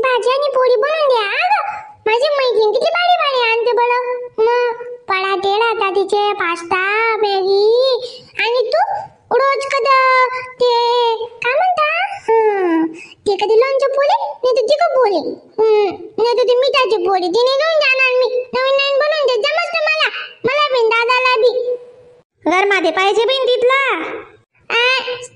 भाजी आणि पोळी बनवून द्या. अगं माझी मैत्रीण किती भारी भारी आणते बरं. मग पराठे राहतात, पास्ता, मॅगी, आणि तू रोज कदा ते काय म्हणता, ते कधी लोणचं पोळी नाही तर तिखट पोळी, नाही तर ते मिठाची पोळी, तिने घेऊन जाणार मी. नवीन नवीन बनवून दे जमत मला, मला बिन दादाला बी घरमध्ये पाहिजे बिन तिथला.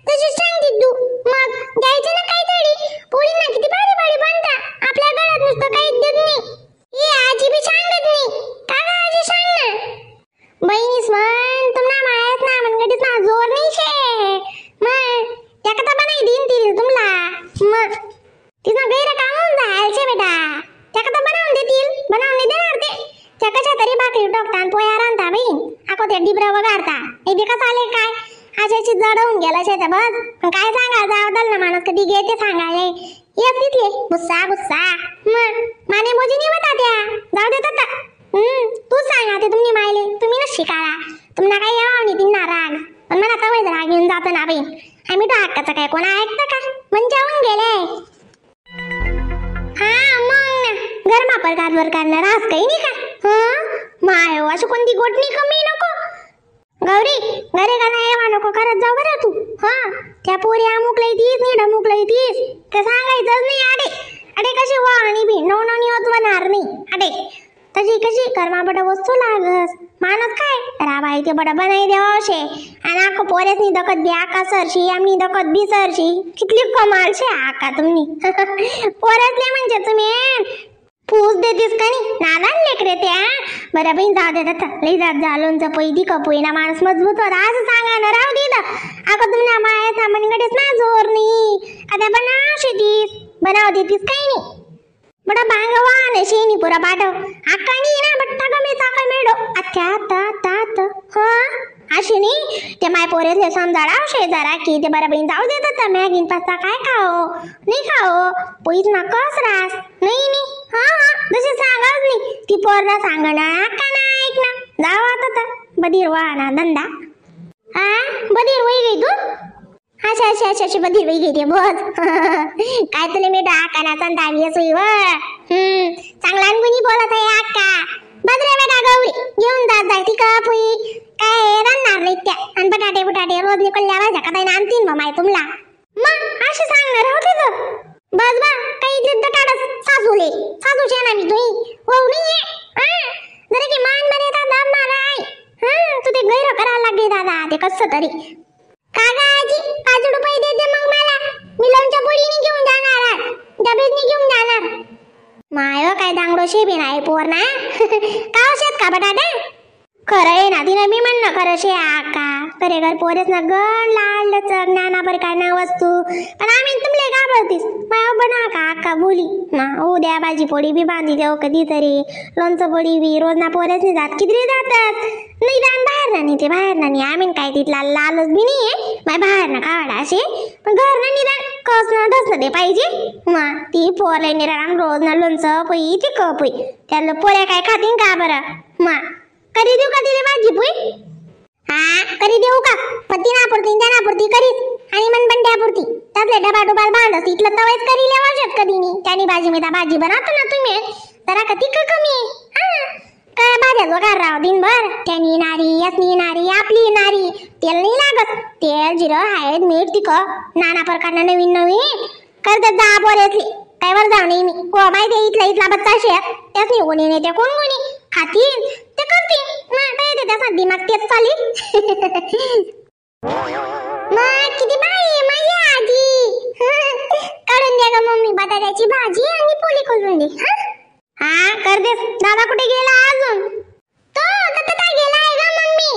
तशी सांगते तू, मग द्यायचं ना काहीतरी. पोळी ना किती भारी भारी बनता, आपल्या घरात नुसतं काहीच देत नाही. ही आजी बी सांगत नाही का गं, आजी सांग ना. बहिणीस म्हण तुम्हाला माहित ना मनगडीच ना जोर नाही शे. मग त्या कथा बनाई दिन ती तुम्हाला, मग तिथं गैर काम होऊन जायचे बेटा. त्या कथा बनवून देतील, बनवून देणार ते. त्या कशा तरी भाकरी टोकता आणि पोया रांधता बहीण, आको ते डिबरा वगाडता. हे कसं आले काय अशाची जडवून गेला शेता बस. काय सांगा जावदल ना माणूस कधी घेते सांगाय येत तिथले गुस्सा गुस्सा. मग माने मोजी नाही बता त्या जाऊ देत आता. तूच सांगा ते तुम्ही मायले, तुम्ही न शिकाळा. तुम्हाला काही यावं नाही तिना राग, पण मला तवय राग येऊन जातो ना बाई. आम्ही तो हक्काचं काय कोणा ऐकतं का, म्हणजे जाऊन गेले. हा मग गरमा प्रकारवर करणार आज काही नाही का. माय अशी कोणती गोटणी कमी नको गौरी, घरे का नाही येवा नको करत जाऊ बरं तू. त्या पोरी अमुक लईतीस नीड अमुक लईतीस ते सांगायचंच नाही. अडे अडे कशी वाणी बी नव नवनी होतवणार नाही. अडे तशी कशी कर्मा बड वस्तू लागस. माणूस काय राबाई ते बड बनाई देवाशे, आणि आको पोरेसनी दकत बी आका सरशी, आमनी दकत बी सरशी. कितली कमाल शे आका तुम्ही. पोरेसले म्हणजे तुम्ही पूस देतीस का नाही, नादान लेकरे त्या. बरं बहीण जाऊ देत आता लई जात झालोंचं पैदी कपोई ना माणूस मजबूत होता असं सांगा ना. राहू दे ना आका तुम्हाला माया सामानकडेच ना जोर नाही. आता बनाव शेतीस बनाव देतीस काही नाही. बडा भांगवान शेनी पुरा पाठव आकानी ना बट्टा कमी चाका मेडो अच्छा ता अशी नाही. ते माय पोरेसले समजाडा शेजारा की ते बरं बहीण जाऊ देत आता मॅगीन पास्ता काय खाओ नाही खाओ पोईच ना कस रास नाही नाही. जशी सांगाच नाही ती पोरना सांगणार का ना ऐक ना. जाऊ आता बधीर वाहना धंदा. बधीर वही गई तू. अच्छा बधीर वही गई ते बस. काय तुला मी डाकाना संतावी सोई व चांगला गुणी बोलत आहे अक्का. बदरे बेटा गौरी घेऊन जात ती कापुई काय राहणार नाही त्या. आणि बटाटे बुटाटे रोज निकलल्या भाज्या का ताईने आणतील माय तुमला. मग अशी सांगणार होते तर बस बा काही युद्ध काढत सासूले सासूचे ना मी तुम्ही होऊ नाहीये. जरा की मान बरे दादा माराय. तू ते गैर करायला लागले दादा ते कसं तरी. का गा आजी 5 रुपये दे दे मग मला, मी लोणच्या पोळीने घेऊन जाणार, डबेने घेऊन जाणार. माय काय दांगडो शेबी नाही पोर ना. का शेत का बटाटा खरं आहे ना तिने मी म्हणणं खरं शे आका. खरे घर पोरेस ना गण लाल लचक नाना प्रकारना वस्तू, पण आम्ही तुमले घाबरतीस माय बना का आका बोली ना. उद्या भाजी पोळी बी बांधी देऊ कधीतरी, लोणचं पोळी बी रोज ना पोरेस नाही जात किती जातात नाही दान बाहेर ना नाही ते बाहेर ना नाही. आम्ही काय तिथला लालच बी नाहीये माय बाहेर ना काढा असे, पण घर ना निदान कस ना धसणं दे पाहिजे. मग ती पोरले निराम रोज ना लोणचं पोळी ती कपोई त्याला पोळ्या काय खातीन का बरं. मग करी देऊ का तिने भाजी पोळी. करी देऊ का पती ना पुरती त्यांना पुरती करीत आणि मन बंड्या पुरती त्यातले डबा डुबाल बांधस इथलं तवच करी लेवाशत कधी नाही. त्याने भाजी मी भाजी बनवतो ना तुम्ही जरा का तिखट कमी काय भाज्याच वगार राव दिनभर. त्यानी नारी यासनी नारी आपली नारी तेल नाही लागत. तेल जिरं हळद मीठ तिखट नाना प्रकारना नवीन नवीन करतात दहा पोरेसली काय वर जाऊ नाही मी. हो माहिती इथला बच्चा शेत त्याच नाही कोणी नाही ते कोण कोणी खातील ते करतील ना काय ते त्याचा दिमाग तेच चाली. मग किती बाई माझी आजी काढून द्या ग मम्मी बटाट्याची भाजी आणि पोळी करून दे. कर दे. दादा कुठे गेला अजून. तो आता काय गेला आहे ग मम्मी.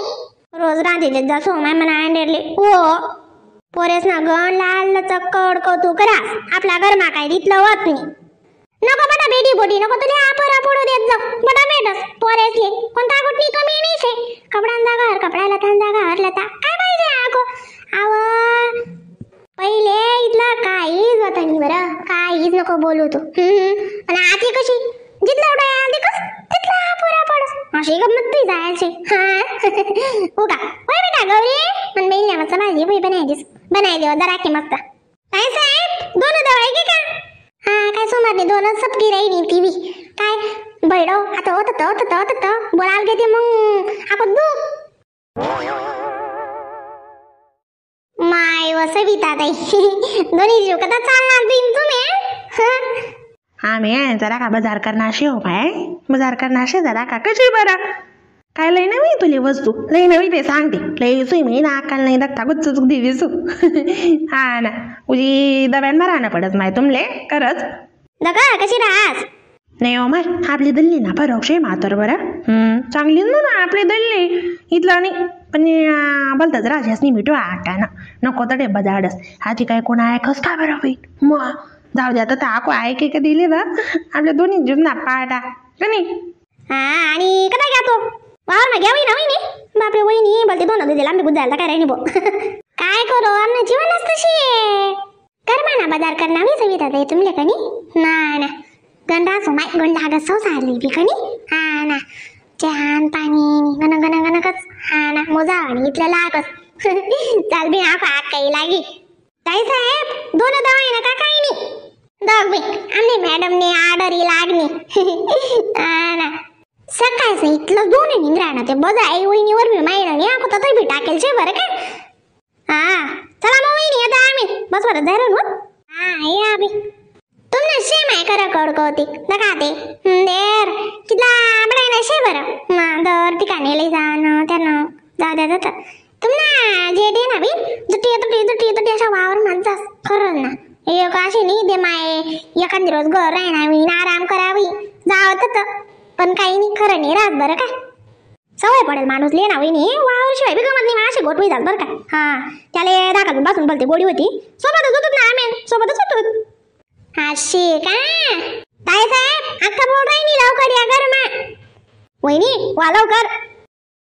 रोज रांधीले जा सोमाय म्हणा अंडेरले. हो पोरेस ना गण लाल चक्कड कौतुक करा आपला गरमा काय तिथलं होत नाही. नको बटा बेडी बोडी नको तुला आपरा फोडू देत जा बटा बेटस पोरेसले कोणता गुटणी कमी नाही शे. कपड्यांचा घर कपड्याला थांजा घर लता काय पाहिजे आको. आव पहिले इथलं काहीच होत नाही बरं, काहीच नको बोलू तू. आणि आती कशी जिथला उडाय देखस तिथला पुरा पडस अशी गंमत ती जायची. हो का होय बेटा गौरी पण बेलल्या मस्त भाजी पोळी बनाई देऊ जरा की मस्त. काय साहेब दोन दवाई घे का. काय सोमवार घरातले दोनच सबकी राहिली ती बी काय बैडो आता होत बोलायला घेते मग आपण दू माय व सविता ताई दोन्ही जीव कदा चालणार दिन तुम्ही आम्ही जरा का बाजार करणार हो पाय बाजार करणार जरा का कशी बरा काय लई नवी तुले वस्तू लई नवी ते सांगते लई सुई मी नाकाल नाही दत्ता गुच्च देवीसू हा ना उजी दब्यान मारायला पडत माय तुमले खरंच दगा कशी राहस नाही हो माय आपली दल्ली ना परोक्षे मातर बरं चांगली ना आपली दल्ली इथलं नाही पण बोलतात राजासनी मिठू आटा ना नको तर डे बजाडस आधी काय कोण आहे कस का बरं होईल मग जाऊ द्या तर आको आहे की का दिले ना आपल्या दोन्ही जीवना पाटा का नाही हा आणि कदा घ्या तो वावर ना घ्या वहिनी वहिनी बापरे वहिनी बोलते दोन दिले लांबी बुद्धायला काय राहिनी बो काय करू आमना जीवनच तशी कर म्हणा बाजार करणार मी सविता ताई तुमले कनी ना ना गंडा सुमाय गंडा ग सारली बी कनी हा ना छान पाणी गण गण गणकच हा ना मोजा आणि इथलं लागच चाल बी आको आग काही लागी ताई साहेब दोन दवाई ना का काही नाही दग बी आमने मॅडम ने ऑर्डर लागणी हा ना सकाळचं इथलं दोन निंद्रा ना ते बजा आई वहिनीवर बी माहिती नाही आको तर बी टाकेल शे बरं का हा चला मग वहिनी आता आम्ही बस बरं जाय रे हा या बी तुमने शे माय करा कडकवती दगाते देर कितला बडा ना शे बरं ना दर ठिकाणी लई जाणं त्यानं जाऊ द्या जात तुमना जे दे ना बी दुटी अशा वावर म्हणतात खरंच ना एक अशी नाही दे माय एखादी रोज घर राहणावी आराम करावी जावं तर पण काही नाही खरं नाही राहत बरं का सवय पडेल माणूस ले ना वहिनी वावर शिवाय बी गमत नाही असे गोठवी जात बरं का हा त्याला दाखल बसून बोलते गोडी होती सोबतच होतो ना आम्ही सोबतच होतो अशी का ताई साहेब अक्का बोल राहिनी लवकर या घर मा वहिनी वा लवकर